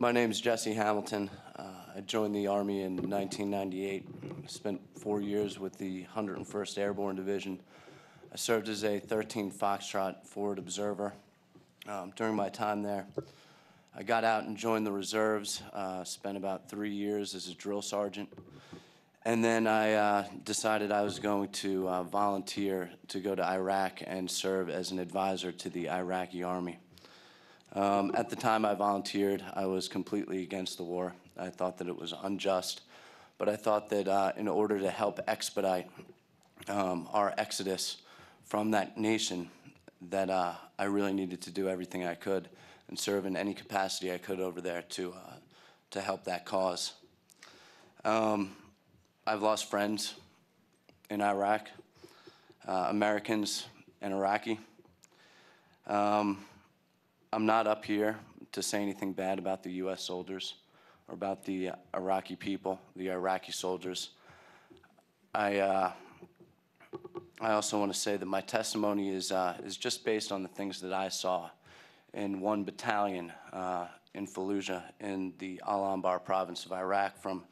My name is Jesse Hamilton. I joined the Army in 1998. Spent 4 years with the 101st Airborne Division. I served as a 13 Foxtrot forward observer. During my time there, I got out and joined the reserves, spent about 3 years as a drill sergeant, and then I decided I was going to volunteer to go to Iraq and serve as an advisor to the Iraqi Army. At the time I volunteered, I was completely against the war. I thought that it was unjust, but I thought that in order to help expedite our exodus from that nation, that I really needed to do everything I could and serve in any capacity I could over there to help that cause. I've lost friends in Iraq, Americans and Iraqi. I'm not up here to say anything bad about the U.S. soldiers or about the Iraqi people, the Iraqi soldiers. I also want to say that my testimony is just based on the things that I saw in one battalion in Fallujah in the Al-Anbar province of Iraq from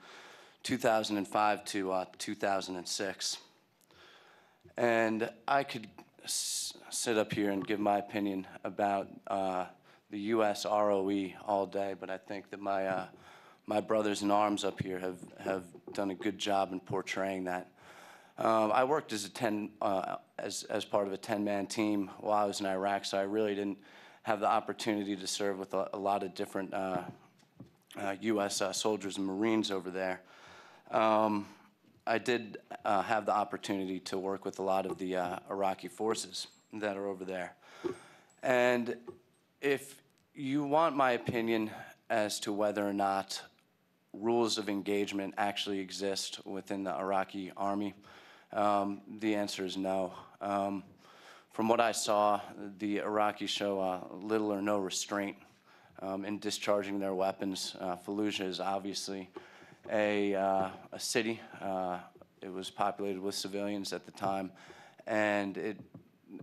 2005 to 2006. And I could sit up here and give my opinion about the U.S. ROE all day, but I think that my brothers in arms up here have done a good job in portraying that. I worked as as part of a 10-man team while I was in Iraq, so I really didn't have the opportunity to serve with a lot of different U.S. Soldiers and Marines over there. I did have the opportunity to work with a lot of the Iraqi forces that are over there. And if you want my opinion as to whether or not rules of engagement actually exist within the Iraqi Army, the answer is no. From what I saw, the Iraqis show little or no restraint in discharging their weapons. Fallujah is obviously a city. It was populated with civilians at the time, and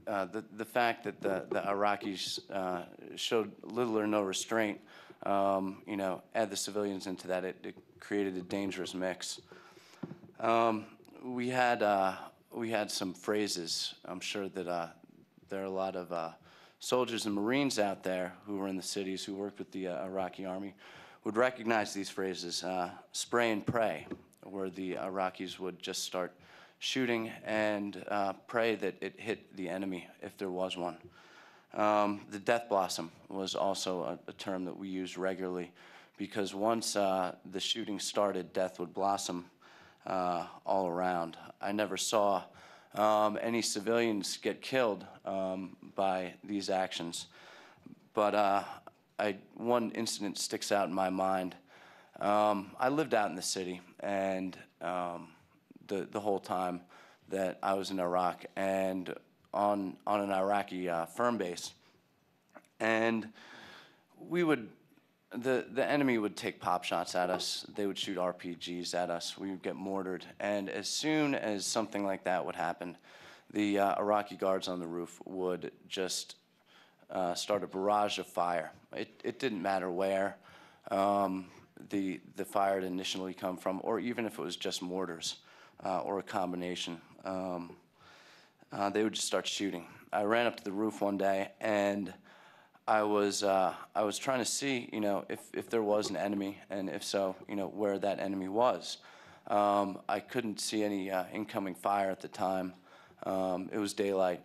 the fact that the Iraqis showed little or no restraint, add the civilians into that, it created a dangerous mix. We had some phrases. I'm sure that there are a lot of soldiers and Marines out there who were in the cities who worked with the Iraqi Army would recognize these phrases. Spray and pray, where the Iraqis would just start shooting and pray that it hit the enemy if there was one. The death blossom was also a term that we used regularly, because once the shooting started, death would blossom all around. I never saw any civilians get killed by these actions, but one incident sticks out in my mind. I lived out in the city, and the whole time that I was in Iraq and on an Iraqi firm base, and the enemy would take pop shots at us. They would shoot RPGs at us. We would get mortared, and as soon as something like that would happen, the Iraqi guards on the roof would just start a barrage of fire. It didn't matter where the fire had initially come from, or even if it was just mortars or a combination. They would just start shooting. I ran up to the roof one day, and I was trying to see, if there was an enemy, and if so, where that enemy was. I couldn't see any incoming fire at the time. It was daylight,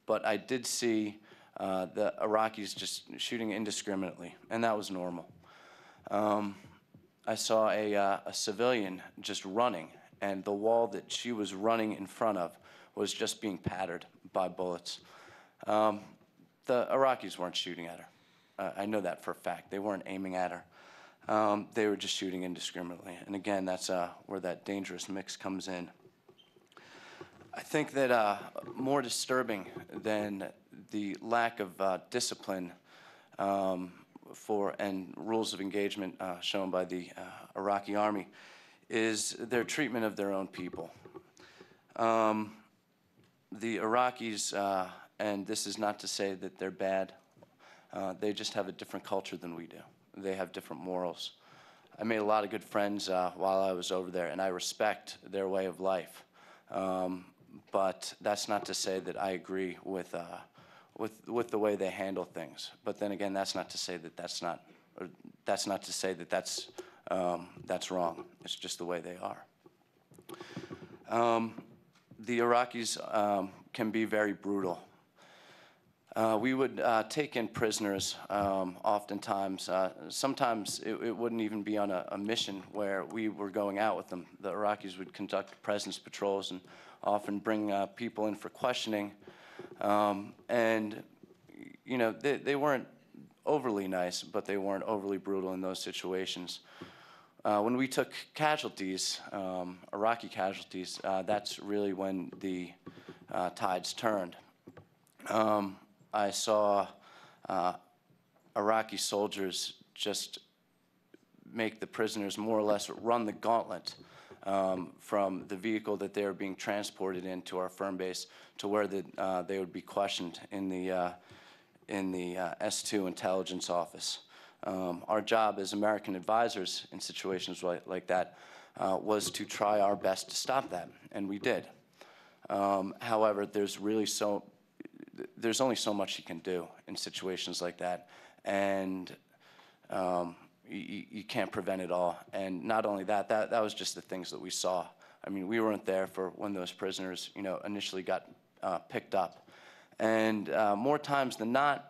but I did see the Iraqis just shooting indiscriminately, and that was normal. I saw a civilian just running, and the wall that she was running in front of was just being pattered by bullets. The Iraqis weren't shooting at her. I know that for a fact. They weren't aiming at her. They were just shooting indiscriminately. And again, that's where that dangerous mix comes in. I think that more disturbing than the lack of discipline and rules of engagement shown by the Iraqi Army is their treatment of their own people. The Iraqis, and this is not to say that they're bad, they just have a different culture than we do. They have different morals. I made a lot of good friends while I was over there, and I respect their way of life. But that's not to say that I agree with the way they handle things. But then again, that's not to say that that's wrong. It's just the way they are. The Iraqis can be very brutal. We would take in prisoners oftentimes. Sometimes it wouldn't even be on a mission where we were going out with them. The Iraqis would conduct presence patrols and often bring people in for questioning. And, you know, they weren't overly nice, but they weren't overly brutal in those situations. When we took casualties, Iraqi casualties, that's really when the tides turned. I saw Iraqi soldiers just make the prisoners more or less run the gauntlet from the vehicle that they were being transported into our firm base to where they would be questioned in the S2 intelligence office. Our job as American advisors in situations like that was to try our best to stop that, and we did. However, there's only so much you can do in situations like that, and you can't prevent it all. And not only that, that was just the things that we saw. I mean, we weren't there for when those prisoners, you know, initially got picked up. And more times than not,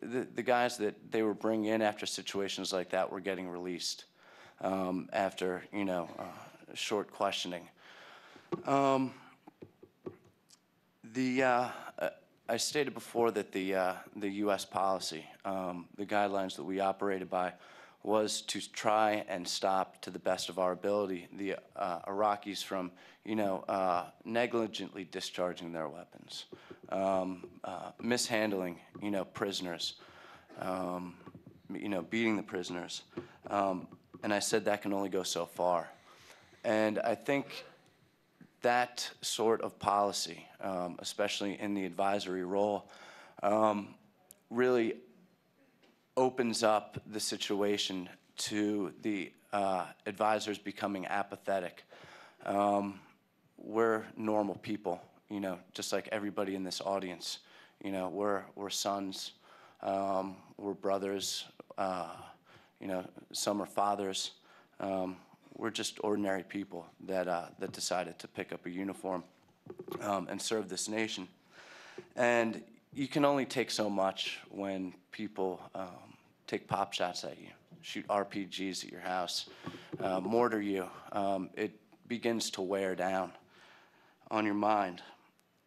the guys that they were bringing in after situations like that were getting released after, you know, short questioning. I stated before that the U.S. policy, the guidelines that we operated by, was to try and stop, to the best of our ability, the Iraqis from, you know, negligently discharging their weapons, mishandling, you know, prisoners, you know, beating the prisoners. And I said that can only go so far. And I think that sort of policy, especially in the advisory role, really opens up the situation to the advisors becoming apathetic. We're normal people, you know, just like everybody in this audience. You know, we're sons, we're brothers, you know, some are fathers. We're just ordinary people that decided to pick up a uniform and serve this nation. And you can only take so much when people take pop shots at you, shoot RPGs at your house, mortar you. It begins to wear down on your mind.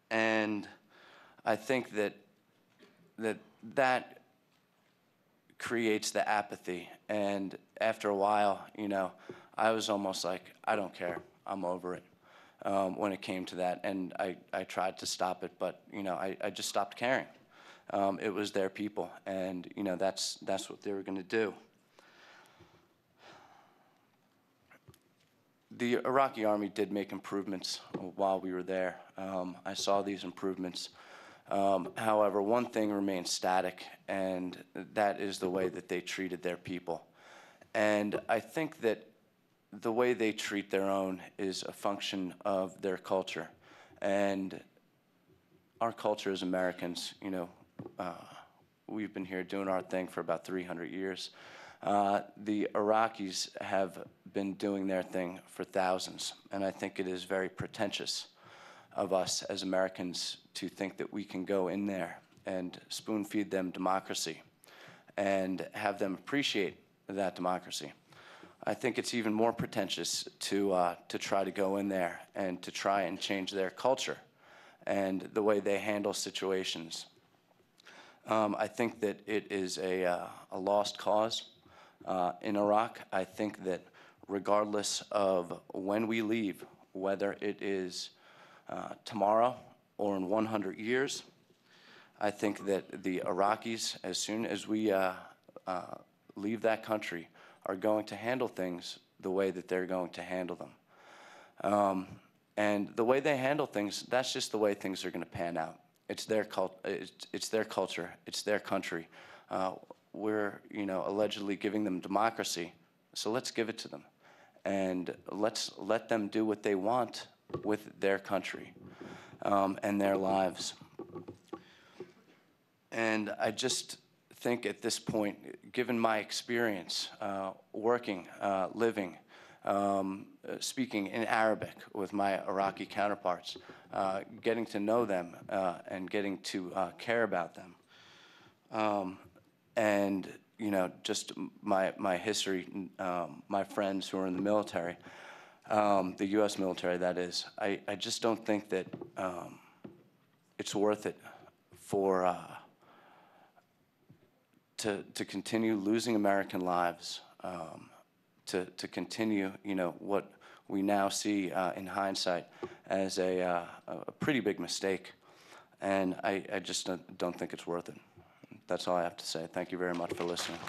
And I think that creates the apathy. And after a while, you know, I was almost like, I don't care, I'm over it when it came to that. And I tried to stop it, but, you know, I just stopped caring. It was their people, and, you know, that's what they were going to do. The Iraqi army did make improvements while we were there. I saw these improvements. However, one thing remains static, and that is the way that they treated their people. And I think that the way they treat their own is a function of their culture. And our culture as Americans, you know, we've been here doing our thing for about 300 years. The Iraqis have been doing their thing for thousands, and I think it is very pretentious of us as Americans to think that we can go in there and spoon-feed them democracy and have them appreciate that democracy. I think it's even more pretentious to try to go in there and to try and change their culture and the way they handle situations. I think that it is a lost cause in Iraq. I think that regardless of when we leave, whether it is tomorrow or in 100 years, I think that the Iraqis, as soon as we leave that country, are going to handle things the way that they're going to handle them. And the way they handle things, that's just the way things are going to pan out. It's their culture, it's their country. we're, allegedly giving them democracy, so let's give it to them. And let's let them do what they want with their country and their lives. And I just think at this point, given my experience working, living, speaking in Arabic with my Iraqi counterparts, getting to know them and getting to care about them, and just my history, my friends who are in the military, the U.S. military, that is. I just don't think that it's worth it for to continue losing American lives, to continue, what we now see in hindsight as a pretty big mistake. And I just don't think it's worth it. That's all I have to say. Thank you very much for listening.